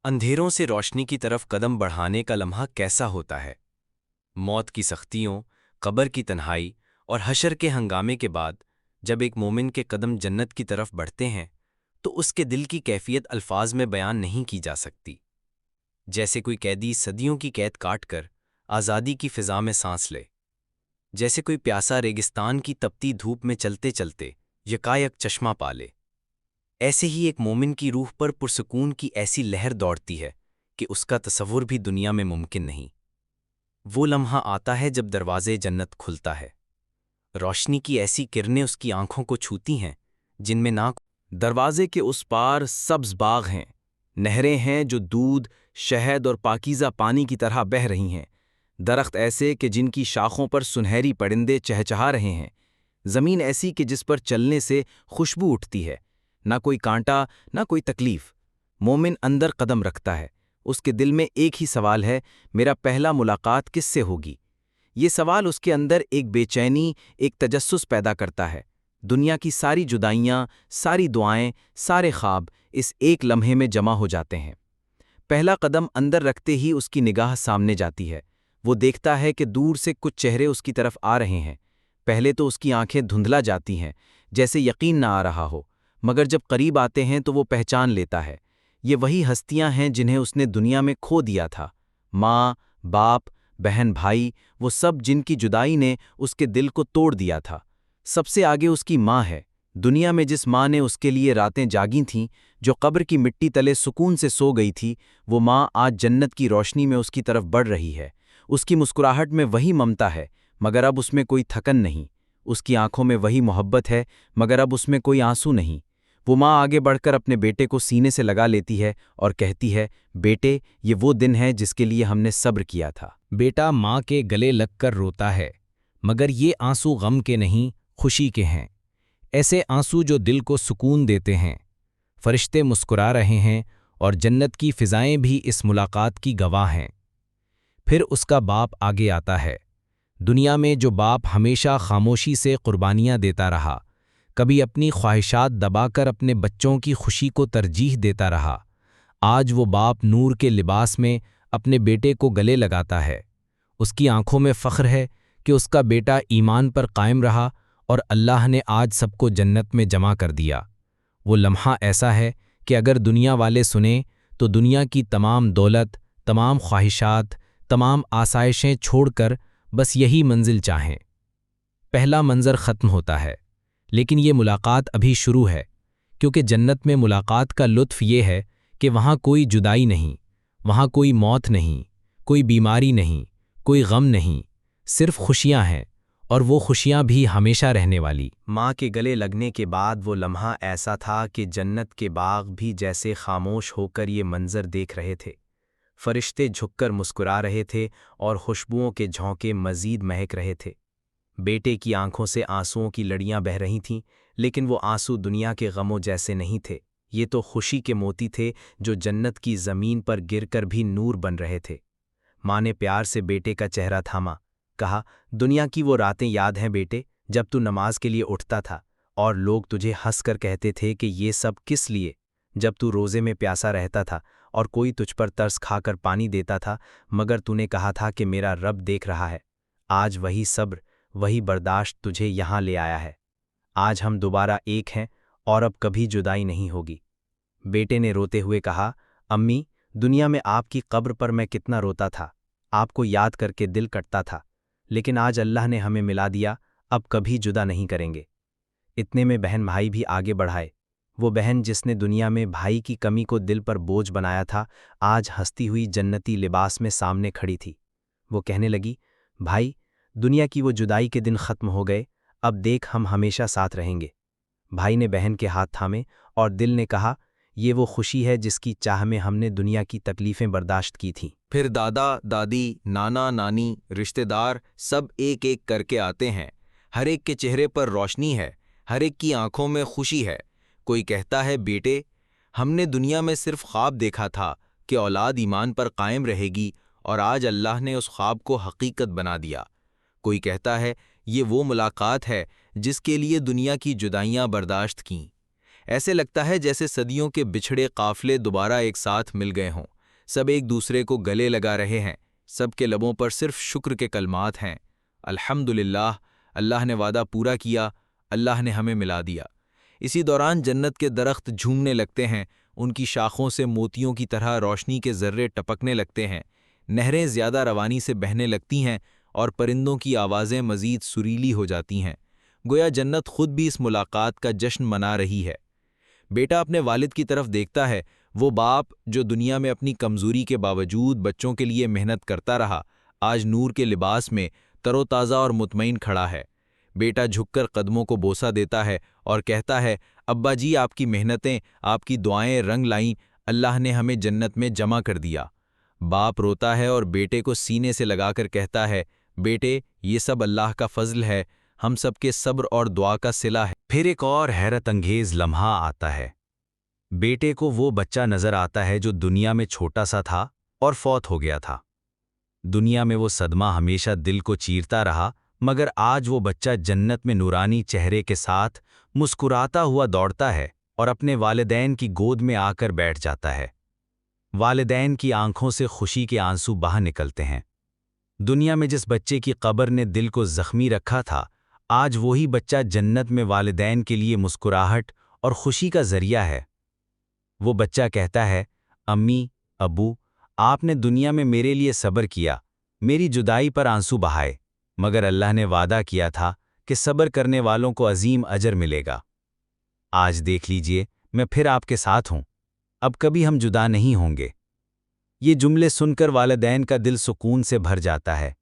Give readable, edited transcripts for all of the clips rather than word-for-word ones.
اندھیروں سے روشنی کی طرف قدم بڑھانے کا لمحہ کیسا ہوتا ہے؟ موت کی سختیوں، قبر کی تنہائی اور حشر کے ہنگامے کے بعد جب ایک مومن کے قدم جنت کی طرف بڑھتے ہیں تو اس کے دل کی کیفیت الفاظ میں بیان نہیں کی جا سکتی۔ جیسے کوئی قیدی صدیوں کی قید کاٹ کر آزادی کی فضا میں سانس لے، جیسے کوئی پیاسا ریگستان کی تپتی دھوپ میں چلتے چلتے یکایک چشمہ پالے، ایسے ہی ایک مومن کی روح پر پرسکون کی ایسی لہر دوڑتی ہے کہ اس کا تصور بھی دنیا میں ممکن نہیں۔ وہ لمحہ آتا ہے جب دروازے جنت کھلتا ہے، روشنی کی ایسی کرنیں اس کی آنکھوں کو چھوتی ہیں جن میں نہ دروازے کے اس پار سبز باغ ہیں، نہریں ہیں جو دودھ، شہد اور پاکیزہ پانی کی طرح بہہ رہی ہیں، درخت ایسے کہ جن کی شاخوں پر سنہری پرندے چہچہا رہے ہیں، زمین ایسی کہ جس پر چلنے سے خوشبو اٹھتی ہے، نہ کوئی کانٹا نہ کوئی تکلیف۔ مومن اندر قدم رکھتا ہے، اس کے دل میں ایک ہی سوال ہے، میرا پہلا ملاقات کس سے ہوگی؟ یہ سوال اس کے اندر ایک بے چینی، ایک تجسس پیدا کرتا ہے۔ دنیا کی ساری جدائیاں، ساری دعائیں، سارے خواب اس ایک لمحے میں جمع ہو جاتے ہیں۔ پہلا قدم اندر رکھتے ہی اس کی نگاہ سامنے جاتی ہے، وہ دیکھتا ہے کہ دور سے کچھ چہرے اس کی طرف آ رہے ہیں۔ پہلے تو اس کی آنکھیں دھندلا جاتی ہیں، جیسے یقین نہ آ رہا ہو، مگر جب قریب آتے ہیں تو وہ پہچان لیتا ہے، یہ وہی ہستیاں ہیں جنہیں اس نے دنیا میں کھو دیا تھا۔ ماں، باپ، بہن، بھائی، وہ سب جن کی جدائی نے اس کے دل کو توڑ دیا تھا۔ سب سے آگے اس کی ماں ہے، دنیا میں جس ماں نے اس کے لیے راتیں جاگی تھیں، جو قبر کی مٹی تلے سکون سے سو گئی تھی، وہ ماں آج جنت کی روشنی میں اس کی طرف بڑھ رہی ہے۔ اس کی مسکراہٹ میں وہی ممتا ہے، مگر اب اس میں کوئی تھکن نہیں۔ اس کی آنکھوں میں وہی محبت ہے، مگر اب اس میں کوئی آنسو نہیں۔ وہ ماں آگے بڑھ کر اپنے بیٹے کو سینے سے لگا لیتی ہے اور کہتی ہے، بیٹے، یہ وہ دن ہے جس کے لیے ہم نے صبر کیا تھا۔ بیٹا ماں کے گلے لگ کر روتا ہے، مگر یہ آنسو غم کے نہیں، خوشی کے ہیں، ایسے آنسو جو دل کو سکون دیتے ہیں۔ فرشتے مسکرا رہے ہیں اور جنت کی فضائیں بھی اس ملاقات کی گواہ ہیں۔ پھر اس کا باپ آگے آتا ہے۔ دنیا میں جو باپ ہمیشہ خاموشی سے قربانیاں دیتا رہا، کبھی اپنی خواہشات دبا کر اپنے بچوں کی خوشی کو ترجیح دیتا رہا، آج وہ باپ نور کے لباس میں اپنے بیٹے کو گلے لگاتا ہے۔ اس کی آنکھوں میں فخر ہے کہ اس کا بیٹا ایمان پر قائم رہا اور اللہ نے آج سب کو جنت میں جمع کر دیا۔ وہ لمحہ ایسا ہے کہ اگر دنیا والے سنیں تو دنیا کی تمام دولت، تمام خواہشات، تمام آسائشیں چھوڑ کر بس یہی منزل چاہیں۔ پہلا منظر ختم ہوتا ہے، لیکن یہ ملاقات ابھی شروع ہے، کیونکہ جنت میں ملاقات کا لطف یہ ہے کہ وہاں کوئی جدائی نہیں، وہاں کوئی موت نہیں، کوئی بیماری نہیں، کوئی غم نہیں، صرف خوشیاں ہیں، اور وہ خوشیاں بھی ہمیشہ رہنے والی۔ ماں کے گلے لگنے کے بعد وہ لمحہ ایسا تھا کہ جنت کے باغ بھی جیسے خاموش ہو کر یہ منظر دیکھ رہے تھے۔ فرشتے جھک کر مسکرا رہے تھے اور خوشبوؤں کے جھونکے مزید مہک رہے تھے۔ بیٹے کی آنکھوں سے آنسوؤں کی لڑیاں بہہ رہی تھیں، لیکن وہ آنسو دنیا کے غموں جیسے نہیں تھے، یہ تو خوشی کے موتی تھے جو جنت کی زمین پر گر کر بھی نور بن رہے تھے۔ ماں نے پیار سے بیٹے کا چہرہ تھاما، کہا، دنیا کی وہ راتیں یاد ہیں بیٹے، جب تو نماز کے لیے اٹھتا تھا اور لوگ تجھے ہنس کر کہتے تھے کہ یہ سب کس لیے؟ جب تو روزے میں پیاسا رہتا تھا اور کوئی تجھ پر ترس کھا کر پانی دیتا تھا، مگر تو نے کہا تھا کہ میرا رب دیکھ رہا ہے۔ آج وہی صبر، وہی برداشت تجھے یہاں لے آیا ہے۔ آج ہم دوبارہ ایک ہیں اور اب کبھی جدائی نہیں ہوگی۔ بیٹے نے روتے ہوئے کہا، امی، دنیا میں آپ کی قبر پر میں کتنا روتا تھا، آپ کو یاد کر کے دل کٹتا تھا، لیکن آج اللہ نے ہمیں ملا دیا، اب کبھی جدا نہیں کریں گے۔ اتنے میں بہن بھائی بھی آگے بڑھائے۔ وہ بہن جس نے دنیا میں بھائی کی کمی کو دل پر بوجھ بنایا تھا، آج ہنستی ہوئی جنتی لباس میں سامنے کھڑی تھی۔ وہ کہنے لگی، بھائی، دنیا کی وہ جدائی کے دن ختم ہو گئے، اب دیکھ ہم ہمیشہ ساتھ رہیں گے۔ بھائی نے بہن کے ہاتھ تھامے اور دل نے کہا، یہ وہ خوشی ہے جس کی چاہ میں ہم نے دنیا کی تکلیفیں برداشت کی تھیں۔ پھر دادا، دادی، نانا، نانی، رشتہ دار سب ایک ایک کر کے آتے ہیں۔ ہر ایک کے چہرے پر روشنی ہے، ہر ایک کی آنکھوں میں خوشی ہے۔ کوئی کہتا ہے، بیٹے، ہم نے دنیا میں صرف خواب دیکھا تھا کہ اولاد ایمان پر قائم رہے گی، اور آج اللہ نے اس خواب کو حقیقت بنا دیا۔ کوئی کہتا ہے، یہ وہ ملاقات ہے جس کے لیے دنیا کی جدائیاں برداشت کیں۔ ایسے لگتا ہے جیسے صدیوں کے بچھڑے قافلے دوبارہ ایک ساتھ مل گئے ہوں، سب ایک دوسرے کو گلے لگا رہے ہیں، سب کے لبوں پر صرف شکر کے کلمات ہیں۔ الحمدللہ، اللہ نے وعدہ پورا کیا، اللہ نے ہمیں ملا دیا۔ اسی دوران جنت کے درخت جھومنے لگتے ہیں، ان کی شاخوں سے موتیوں کی طرح روشنی کے ذرے ٹپکنے لگتے ہیں، نہریں زیادہ روانی سے بہنے لگتی ہیں اور پرندوں کی آوازیں مزید سریلی ہو جاتی ہیں، گویا جنت خود بھی اس ملاقات کا جشن منا رہی ہے۔ بیٹا اپنے والد کی طرف دیکھتا ہے، وہ باپ جو دنیا میں اپنی کمزوری کے باوجود بچوں کے لیے محنت کرتا رہا، آج نور کے لباس میں تر و تازہ اور مطمئن کھڑا ہے۔ بیٹا جھک کر قدموں کو بوسہ دیتا ہے اور کہتا ہے، ابا جی آپ کی محنتیں، آپ کی دعائیں رنگ لائیں، اللہ نے ہمیں جنت میں جمع کر دیا۔ باپ روتا ہے اور بیٹے کو سینے سے لگا کر کہتا ہے، بیٹے یہ سب اللہ کا فضل ہے، ہم سب کے صبر اور دعا کا صلہ ہے۔ پھر ایک اور حیرت انگیز لمحہ آتا ہے۔ بیٹے کو وہ بچہ نظر آتا ہے جو دنیا میں چھوٹا سا تھا اور فوت ہو گیا تھا۔ دنیا میں وہ صدمہ ہمیشہ دل کو چیرتا رہا، مگر آج وہ بچہ جنت میں نورانی چہرے کے ساتھ مسکراتا ہوا دوڑتا ہے اور اپنے والدین کی گود میں آ کر بیٹھ جاتا ہے۔ والدین کی آنکھوں سے خوشی کے آنسو بہہ نکلتے ہیں۔ دنیا میں جس بچے کی قبر نے دل کو زخمی رکھا تھا، آج وہی بچہ جنت میں والدین کے لیے مسکراہٹ اور خوشی کا ذریعہ ہے۔ وہ بچہ کہتا ہے، امی، ابو، آپ نے دنیا میں میرے لیے صبر کیا، میری جدائی پر آنسو بہائے، مگر اللہ نے وعدہ کیا تھا کہ صبر کرنے والوں کو عظیم اجر ملے گا۔ آج دیکھ لیجئے، میں پھر آپ کے ساتھ ہوں، اب کبھی ہم جدا نہیں ہوں گے۔ یہ جملے سن کر والدین کا دل سکون سے بھر جاتا ہے۔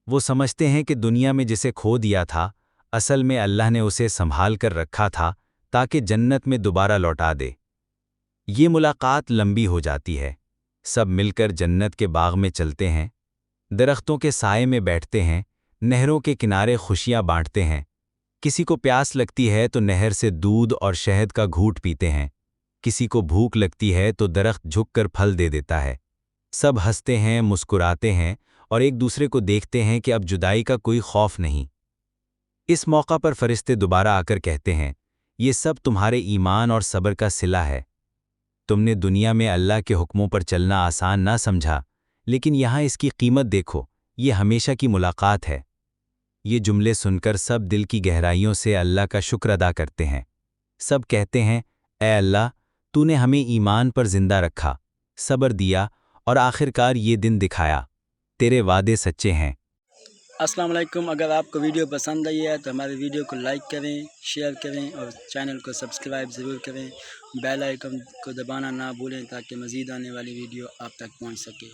وہ سمجھتے ہیں کہ دنیا میں جسے کھو دیا تھا، اصل میں اللہ نے اسے سنبھال کر رکھا تھا تاکہ جنت میں دوبارہ لوٹا دے۔ یہ ملاقات لمبی ہو جاتی ہے، سب مل کر جنت کے باغ میں چلتے ہیں، درختوں کے سائے میں بیٹھتے ہیں، نہروں کے کنارے خوشیاں بانٹتے ہیں۔ کسی کو پیاس لگتی ہے تو نہر سے دودھ اور شہد کا گھونٹ پیتے ہیں، کسی کو بھوک لگتی ہے تو درخت جھک کر پھل دے دیتا ہے۔ سب ہنستے ہیں، مسکراتے ہیں اور ایک دوسرے کو دیکھتے ہیں کہ اب جدائی کا کوئی خوف نہیں۔ اس موقع پر فرشتے دوبارہ آ کر کہتے ہیں، یہ سب تمہارے ایمان اور صبر کا صلہ ہے۔ تم نے دنیا میں اللہ کے حکموں پر چلنا آسان نہ سمجھا، لیکن یہاں اس کی قیمت دیکھو، یہ ہمیشہ کی ملاقات ہے۔ یہ جملے سن کر سب دل کی گہرائیوں سے اللہ کا شکر ادا کرتے ہیں۔ سب کہتے ہیں، اے اللہ، تو نے ہمیں ایمان پر زندہ رکھا، صبر دیا اور آخرکار یہ دن دکھایا، تیرے وعدے سچے ہیں۔ السلام علیکم، اگر آپ کو ویڈیو پسند آئی ہے تو ہمارے ویڈیو کو لائک کریں، شیئر کریں اور چینل کو سبسکرائب ضرور کریں، بیل آئیکن کو دبانا نہ بھولیں تاکہ مزید آنے والی ویڈیو آپ تک پہنچ سکے۔